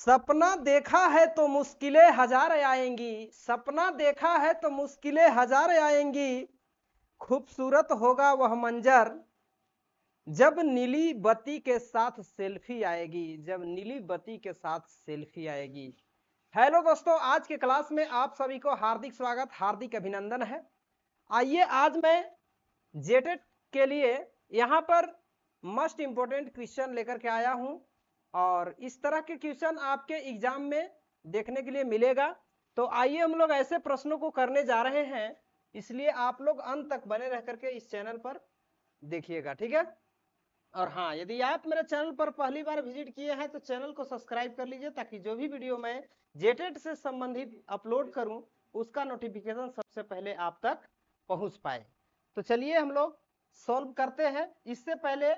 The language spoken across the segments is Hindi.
सपना देखा है तो मुश्किलें हजार आएंगी, सपना देखा है तो मुश्किलें हजार आएंगी, खूबसूरत होगा वह मंजर जब नीली बत्ती के साथ सेल्फी आएगी, जब नीली बत्ती के साथ सेल्फी आएगी। हेलो दोस्तों, आज के क्लास में आप सभी को हार्दिक स्वागत, हार्दिक अभिनंदन है। आइए आज मैं जेटेट के लिए यहाँ पर मोस्ट इंपोर्टेंट क्वेश्चन लेकर के आया हूँ और इस तरह के क्वेश्चन आपके एग्जाम में देखने के लिए मिलेगा। तो आइए हम लोग ऐसे प्रश्नों को करने जा रहे हैं, इसलिए आप लोग अंत तक बने रह करके इस चैनल पर देखिएगा, ठीक है। और हाँ, यदि आप मेरे चैनल पर पहली बार विजिट किए हैं तो चैनल को सब्सक्राइब कर लीजिए, ताकि जो भी वीडियो मैं जेटेट से संबंधित अपलोड करूं उसका नोटिफिकेशन सबसे पहले आप तक पहुंच पाए। तो चलिए हम लोग सॉल्व करते हैं। इससे पहले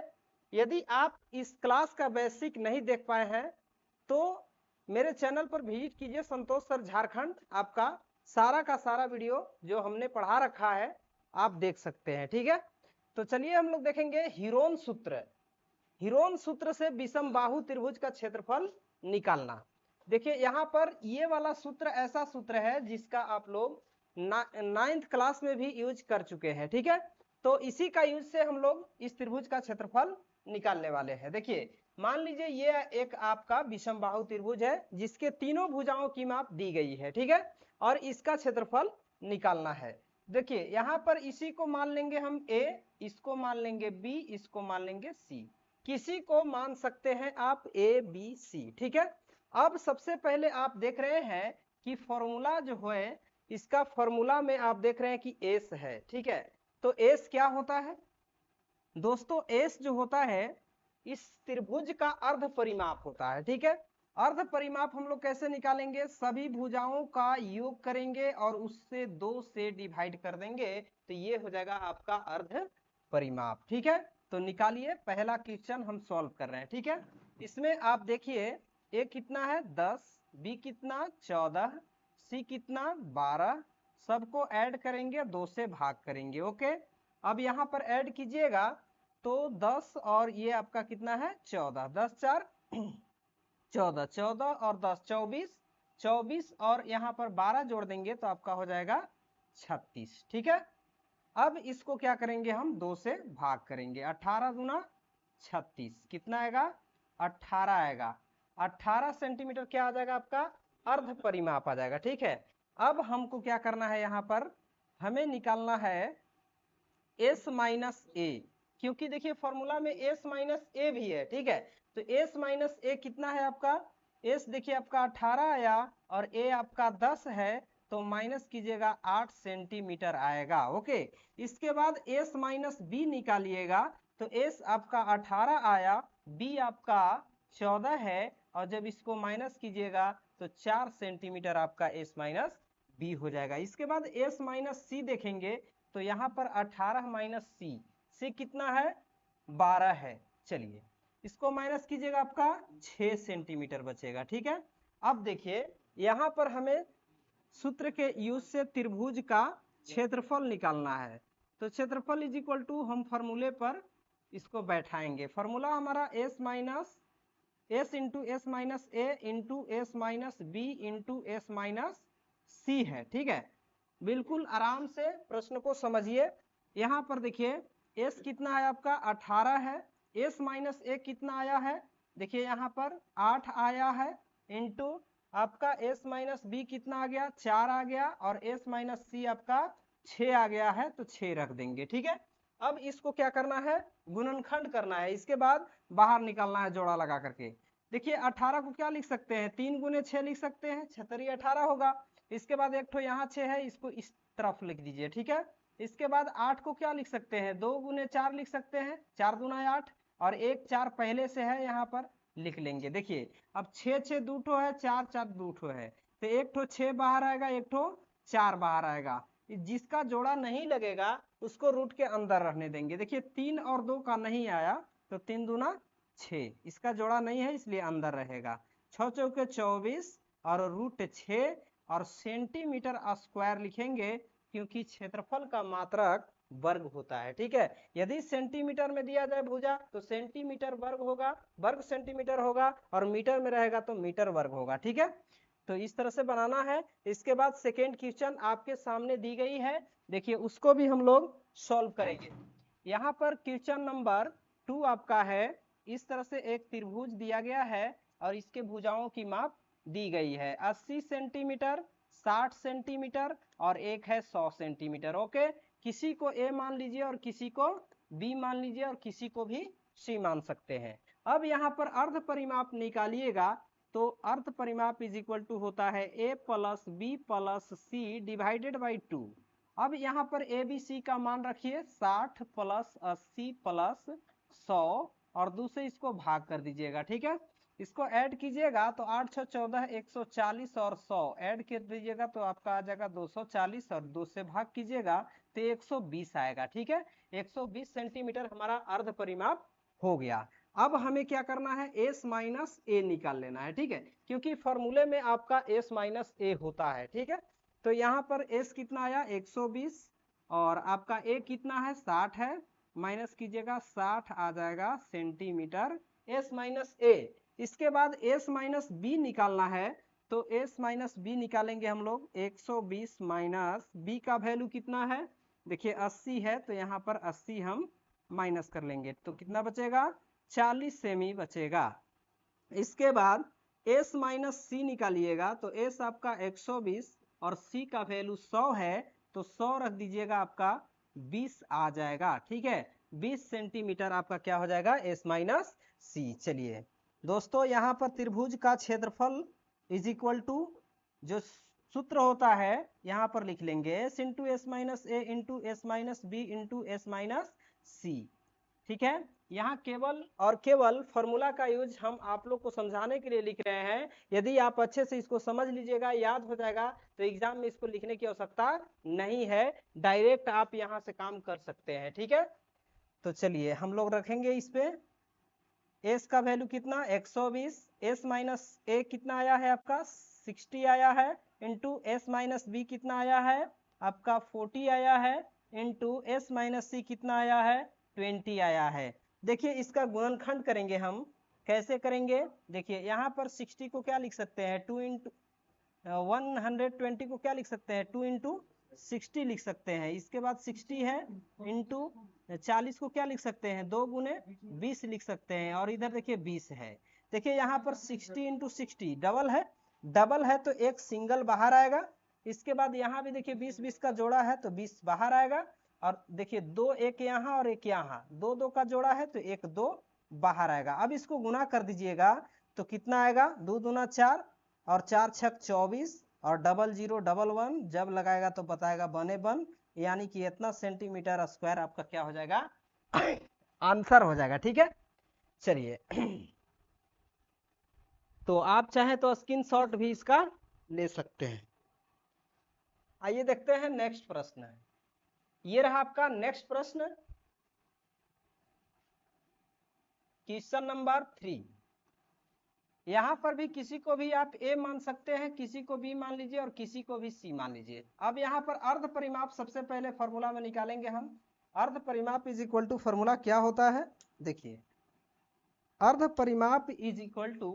यदि आप इस क्लास का बेसिक नहीं देख पाए हैं तो मेरे चैनल पर विजिट कीजिए, संतोष सर झारखंड। आपका सारा का सारा वीडियो जो हमने पढ़ा रखा है आप देख सकते हैं, ठीक है। तो चलिए हम लोग देखेंगे हीरोन सूत्र। हीरोन सूत्र से विषम बाहु त्रिभुज का क्षेत्रफल निकालना। देखिए यहाँ पर ये वाला सूत्र ऐसा सूत्र है जिसका आप लोग 9th क्लास में भी यूज कर चुके हैं, ठीक है। तो इसी का यूज से हम लोग इस त्रिभुज का क्षेत्रफल निकालने वाले हैं। देखिए मान लीजिए ये एक आपका विषम बाहु त्रिभुज है जिसके तीनों भुजाओं की माप दी गई है, ठीक है, और इसका क्षेत्रफल निकालना है। देखिए यहाँ पर इसी को मान लेंगे हम A, इसको मान लेंगे B, इसको मान लेंगे C। किसी को मान सकते हैं आप A, B, C, ठीक है। अब सबसे पहले आप देख रहे हैं कि फॉर्मूला जो है इसका फॉर्मूला में आप देख रहे हैं कि S है, ठीक है। तो S क्या होता है दोस्तों? S जो होता है इस त्रिभुज का अर्ध परिमाप होता है, ठीक है। अर्ध परिमाप हम लोग कैसे निकालेंगे? सभी भुजाओं का योग करेंगे और उससे 2 से डिवाइड कर देंगे, तो ये हो जाएगा आपका अर्ध परिमाप, ठीक है। तो निकालिए, पहला क्वेश्चन हम सॉल्व कर रहे हैं, ठीक है। इसमें आप देखिए A कितना है 10, B कितना 14, C कितना 12, सबको ऐड करेंगे 2 से भाग करेंगे, ओके। अब यहाँ पर ऐड कीजिएगा तो 10 और ये आपका कितना है 14, 10 4 14, 14 और 10 24, 24 और यहाँ पर 12 जोड़ देंगे तो आपका हो जाएगा 36, ठीक है। अब इसको क्या करेंगे हम 2 से भाग करेंगे, 18 दूना 36, कितना आएगा 18 आएगा। 18 सेंटीमीटर क्या आ जाएगा आपका अर्ध परिमाप आ जाएगा, ठीक है। अब हमको क्या करना है, यहाँ पर हमें निकालना है S माइनस ए, क्योंकि देखिए फॉर्मूला में S माइनस ए भी है, ठीक है। तो S माइनस ए कितना है आपका? S देखिए आपका 18 आया और A आपका 10 है, तो माइनस कीजिएगा 8 सेंटीमीटर आएगा, ओके। इसके बाद S माइनस बी निकालिएगा, तो S आपका 18 आया, B आपका 14 है, और जब इसको माइनस कीजिएगा तो 4 सेंटीमीटर आपका S माइनस बी हो जाएगा। इसके बाद S माइनस सी देखेंगे तो यहाँ पर 18 माइनस सी कितना है 12 है। चलिए इसको माइनस कीजिएगा, आपका 6 सेंटीमीटर बचेगा, ठीक है। अब देखिए यहाँ पर हमें सूत्र के यूज से त्रिभुज का क्षेत्रफल निकालना है। तो क्षेत्रफल इज इक्वल टू हम फॉर्मूले पर इसको बैठाएंगे। फॉर्मूला हमारा S minus S into S minus A into S minus B into S minus C है, ठीक है। बिल्कुल आराम से प्रश्न को समझिए। यहाँ पर देखिए S कितना है आपका 18 है, S माइनस ए कितना आया है, देखिए यहाँ पर 8 आया है, इंटू आपका S माइनस बी कितना आ गया 4 आ गया, और S माइनस सी आपका 6 आ गया है, तो 6 रख देंगे, ठीक है। अब इसको क्या करना है, गुणनखंड करना है, इसके बाद बाहर निकालना है जोड़ा लगा करके। देखिए 18 को क्या लिख सकते हैं, 3 गुने 6 लिख सकते हैं, 6 18 होगा। इसके बाद एक ठो यहाँ 6 है, इसको इस तरफ लिख दीजिए, ठीक है। इसके बाद 8 को क्या लिख सकते हैं, 2 गुने 4 लिख सकते हैं, 4 दूना 8, और एक 4 पहले से है यहाँ पर लिख लेंगे। देखिए अब 6 6 दो ठो है, 4 4 दो ठो है, तो एक ठो 6 बाहर आएगा, एक ठो 4 बाहर आएगा। जिसका जोड़ा नहीं लगेगा उसको रूट के अंदर रहने देंगे। देखिए 3 और 2 का नहीं आया, तो 3 दूना 6, इसका जोड़ा नहीं है इसलिए अंदर रहेगा। 6 चौके 24 और रूट 6 और सेंटीमीटर स्क्वायर लिखेंगे, क्योंकि क्षेत्रफल का मात्रक वर्ग होता है। ठीक है, यदि सेंटीमीटर में दिया जाए भुजा तो सेंटीमीटर वर्ग होगा, वर्ग सेंटीमीटर होगा, और मीटर में रहेगा तो मीटर वर्ग होगा। ठीक है, तो इस तरह से बनाना है। इसके बाद सेकेंड क्वेश्चन आपके सामने दी गई है, देखिए उसको भी हम लोग सॉल्व करेंगे। यहाँ पर क्वेश्चन नंबर 2 आपका है। इस तरह से एक त्रिभुज दिया गया है और इसके भुजाओं की माप दी गई है 80 सेंटीमीटर, 60 सेंटीमीटर और एक है 100 सेंटीमीटर। ओके, किसी को ए मान लीजिए और किसी को बी मान लीजिए और किसी को भी सी मान सकते हैं। अब यहाँ पर अर्ध परिमाप निकालिएगा तो अर्ध परिमाप इज इक्वल टू होता है a plus B plus c divided by 2। अब यहाँ पर ए बी सी का मान रखिए 60 प्लस 80 प्लस 100 और दूसरे इसको भाग कर दीजिएगा। ठीक है, इसको ऐड कीजिएगा तो 8 6 14 140 और 100 ऐड कर दीजिएगा तो आपका आ जाएगा 240 और 2 से भाग कीजिएगा तो 120 आएगा। ठीक है, 120 सेंटीमीटर हमारा अर्ध परिमाप हो गया। अब हमें क्या करना है, एस माइनस ए निकाल लेना है। ठीक है, क्योंकि फॉर्मूले में आपका एस माइनस ए होता है। ठीक है, तो यहाँ पर एस कितना आया 120 और आपका ए कितना है 60 है, माइनस कीजिएगा 60 आ जाएगा सेंटीमीटर एस माइनस ए। इसके बाद एस माइनस बी निकालना है तो एस माइनस बी निकालेंगे हम लोग। 120 माइनस बी का वैल्यू कितना है, देखिए 80 है तो यहाँ पर 80 हम माइनस कर लेंगे तो कितना बचेगा 40 सेमी बचेगा। इसके बाद एस माइनस सी निकालिएगा तो एस आपका 120 और सी का वैल्यू 100 है तो 100 रख दीजिएगा, आपका 20 आ जाएगा। ठीक है, 20 सेंटीमीटर आपका क्या हो जाएगा एस माइनस सी। चलिए दोस्तों, यहाँ पर त्रिभुज का क्षेत्रफल इज इक्वल टू जो सूत्र होता है यहाँ पर लिख लेंगे S into S minus A into S minus B into S minus C. ठीक है, यहाँ केवल और केवल फॉर्मूला का यूज हम आप लोग को समझाने के लिए लिख रहे हैं। यदि आप अच्छे से इसको समझ लीजिएगा, याद हो जाएगा तो एग्जाम में इसको लिखने की आवश्यकता नहीं है, डायरेक्ट आप यहाँ से काम कर सकते हैं। ठीक है, तो चलिए हम लोग रखेंगे इस पे एस का वैल्यू कितना 120, एस माइनस ए कितना आया है आपका 60 आया है, इंटू एस माइनस बी कितना आया है आपका 40 आया है, इंटू एस माइनस सी कितना आया है 20 आया है। देखिए इसका गुणनखंड करेंगे हम, कैसे करेंगे, देखिए यहाँ पर 60 को क्या लिख सकते हैं 2 इंटू 120 को क्या लिख सकते हैं 2 इंटू 60 लिख सकते हैं। इसके बाद 60 है इंटू 40 को क्या लिख सकते हैं 2 गुने 20 लिख सकते हैं, और इधर देखिए 20 है। देखिए यहाँ पर 60 इंटू 60 डबल है, डबल है तो एक सिंगल बाहर आएगा। इसके बाद यहाँ भी देखिए 20 का जोड़ा है तो 20 बाहर आएगा, और देखिए 2 एक यहाँ और एक यहाँ, 2 2 का जोड़ा है तो 1 2 बाहर आएगा। अब इसको गुना कर दीजिएगा तो कितना आएगा 2 दूना 4 और 4 छक 24 और 0011 जब लगाएगा तो बताएगा 1 1, यानी कि इतना सेंटीमीटर स्क्वायर आपका क्या हो जाएगा आंसर हो जाएगा। ठीक है, चलिए तो आप चाहें तो स्क्रीनशॉट भी इसका ले सकते हैं। आइए देखते हैं नेक्स्ट प्रश्न। ये रहा आपका नेक्स्ट प्रश्न, क्वेश्चन नंबर 3। यहां पर भी किसी को भी आप ए मान सकते हैं, किसी को बी मान लीजिए और किसी को भी सी मान लीजिए। अब यहाँ पर अर्ध परिमाप सबसे पहले फॉर्मूला में निकालेंगे हम। अर्ध परिमाप इज इक्वल टू फॉर्मूला क्या होता है, देखिए अर्ध परिमाप is equal to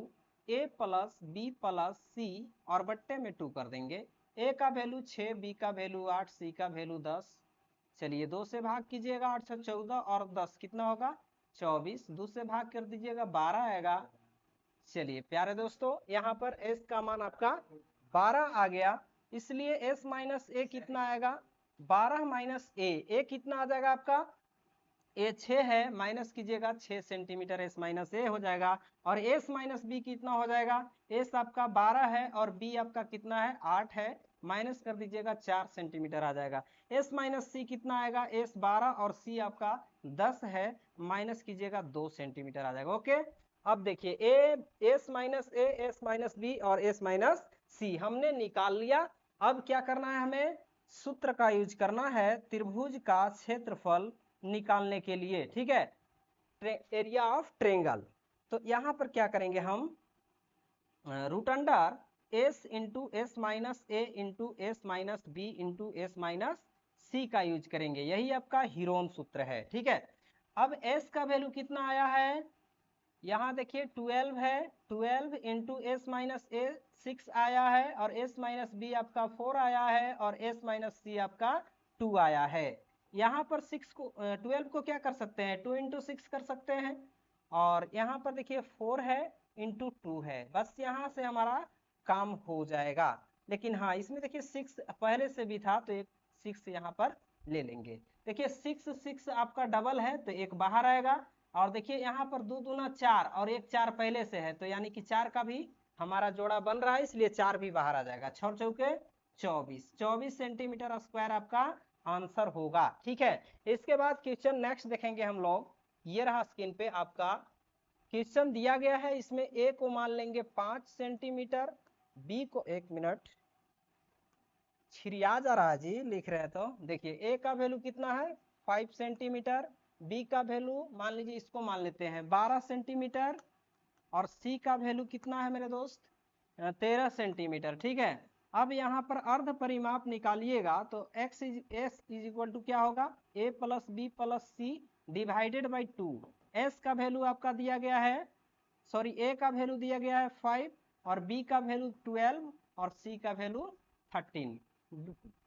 A plus B plus C और बट्टे में 2 कर देंगे। ए का वैल्यू 6, बी का वैल्यू 8, सी का वैल्यू 10। चलिए 2 से भाग कीजिएगा, 8 6 14 और 10 कितना होगा 24, 2 से भाग कर दीजिएगा 12 आएगा। चलिए प्यारे दोस्तों, यहाँ पर s का मान आपका 12 आ गया, इसलिए s माइनस ए कितना आएगा 12 माइनस ए कितना आ जाएगा आपका ए 6 है, माइनस कीजिएगा 6 सेंटीमीटर s माइनस ए हो जाएगा। और s माइनस बी कितना हो जाएगा, s आपका 12 है और b आपका कितना है 8 है, माइनस कर दीजिएगा 4 सेंटीमीटर आ जाएगा। s माइनस सी कितना आएगा, s 12 और c आपका 10 है, माइनस कीजिएगा 2 सेंटीमीटर आ जाएगा। ओके, अब देखिए एस माइनस ए, एस माइनस बी और एस माइनस सी हमने निकाल लिया। अब क्या करना है, हमें सूत्र का यूज करना है त्रिभुज का क्षेत्रफल निकालने के लिए। ठीक है, एरिया ऑफ ट्रेंगल। तो यहाँ पर क्या करेंगे हम, root under S into S minus A into S minus B into S minus C का यूज करेंगे, यही आपका हीरोन सूत्र है। ठीक है, अब एस का वैल्यू कितना आया है, यहाँ देखिए 12 है, 12 इंटू एस माइनस ए 6 आया है, और एस माइनस बी आपका 4 आया है, और एस माइनस सी आपका 2 आया है। यहाँ पर 6 को 12 को क्या कर सकते हैं, 2 इंटू 6 कर सकते हैं, और यहाँ पर देखिए 4 है इंटू 2 है, बस यहाँ से हमारा काम हो जाएगा। लेकिन हाँ, इसमें देखिए 6 पहले से भी था, तो एक 6 यहाँ पर ले लेंगे। देखिए 6 6 आपका डबल है, तो एक बाहर आएगा, और देखिए यहाँ पर 2 दूना 4 और एक 4 पहले से है, तो यानी कि 4 का भी हमारा जोड़ा बन रहा है, इसलिए 4 भी बाहर आ जाएगा। 6 चौके 24 सेंटीमीटर स्क्वायर आपका आंसर होगा। ठीक है, इसके बाद क्वेश्चन नेक्स्ट देखेंगे हम लोग। ये रहा स्क्रीन पे आपका क्वेश्चन दिया गया है, इसमें ए को मान लेंगे 5 सेंटीमीटर, बी को, एक मिनट छिरिया जा रहा है जी, लिख रहे हैं तो देखिए ए का वैल्यू कितना है 5 सेंटीमीटर, बी का वैल्यू मान लीजिए, इसको मान लेते हैं 12 सेंटीमीटर, और सी का वैल्यू कितना है मेरे दोस्त 13 सेंटीमीटर। ठीक है, अब यहाँ पर अर्ध परिमाप निकालिएगा, तो x s is equal to क्या होगा, a plus B plus c divided by 2। S का वैल्यू आपका दिया गया है, सॉरी ए का वैल्यू दिया गया है 5, और बी का वैल्यू 12, और सी का वैल्यू 13।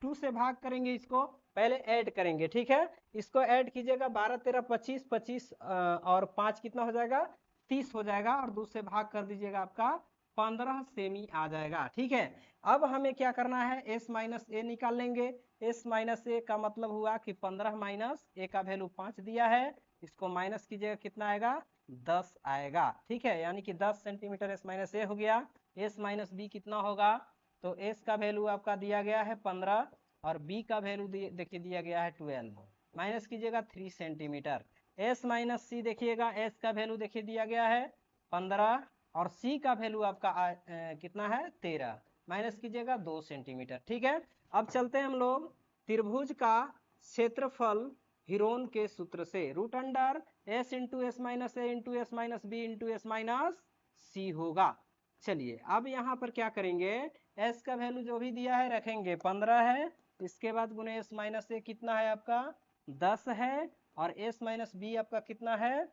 2 से भाग करेंगे, इसको पहले ऐड करेंगे। ठीक है, इसको ऐड कीजिएगा, 12 13 25, 25 और 5 कितना हो जाएगा 30 हो जाएगा, और 2 से भाग कर दीजिएगा, आपका 15 सेमी आ जाएगा। ठीक है, अब हमें क्या करना है, s माइनस ए निकाल लेंगे। s माइनस ए का मतलब हुआ कि 15 माइनस ए का वैल्यू 5 दिया है, इसको माइनस कीजिएगा, कितना आएगा 10 आएगा। ठीक है, यानी कि 10 सेंटीमीटर s माइनस ए हो गया। s माइनस बी कितना होगा, तो s का वैल्यू आपका दिया गया है 15, और b का वैल्यू देखिए दिया गया है 12, माइनस कीजिएगा 3 सेंटीमीटर। s माइनस सी देखिएगा, s का वैल्यू देखिए दिया गया है 15, और c का वैल्यू आपका कितना है 13, माइनस कीजिएगा 2 सेंटीमीटर। ठीक है, अब चलते हैं हम लोग त्रिभुज का क्षेत्रफल हीरोन के सूत्र से, root under s into S minus A into S minus B into S minus C होगा। चलिए, अब यहाँ पर क्या करेंगे, s का वैल्यू जो भी दिया है रखेंगे 15 है, इसके बाद गुने s माइनस ए कितना है आपका 10 है, और s माइनस बी आपका कितना है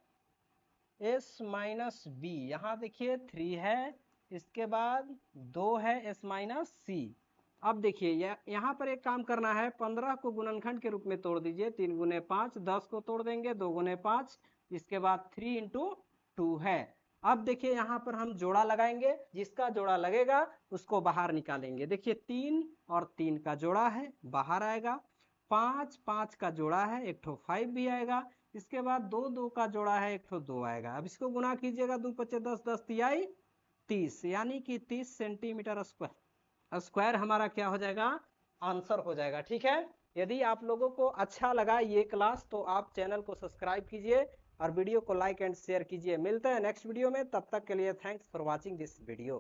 s माइनस बी, यहाँ देखिए 3 है, इसके बाद 2 है s माइनस सी। अब देखिए यहाँ पर एक काम करना है, 15 को गुणनखंड के रूप में तोड़ दीजिए, 3 गुने 5, 10 को तोड़ देंगे 2 गुने 5, इसके बाद 3 इंटू 2 है। अब देखिए यहाँ पर हम जोड़ा लगाएंगे, जिसका जोड़ा लगेगा उसको बाहर निकालेंगे। देखिए 3 और 3 का जोड़ा है, बाहर आएगा, 5 5 का जोड़ा है, एक ठो 5 भी आएगा, इसके बाद 2 2 का जोड़ा है, एक ठो 2 आएगा। अब इसको गुना कीजिएगा, 2 5 10 10 तिहाई 30, यानी कि 30 सेंटीमीटर स्क्वायर हमारा क्या हो जाएगा, आंसर हो जाएगा। ठीक है, यदि आप लोगों को अच्छा लगा ये क्लास, तो आप चैनल को सब्सक्राइब कीजिए और वीडियो को लाइक एंड शेयर कीजिए। मिलते हैं नेक्स्ट वीडियो में, तब तक के लिए thanks for watching this video.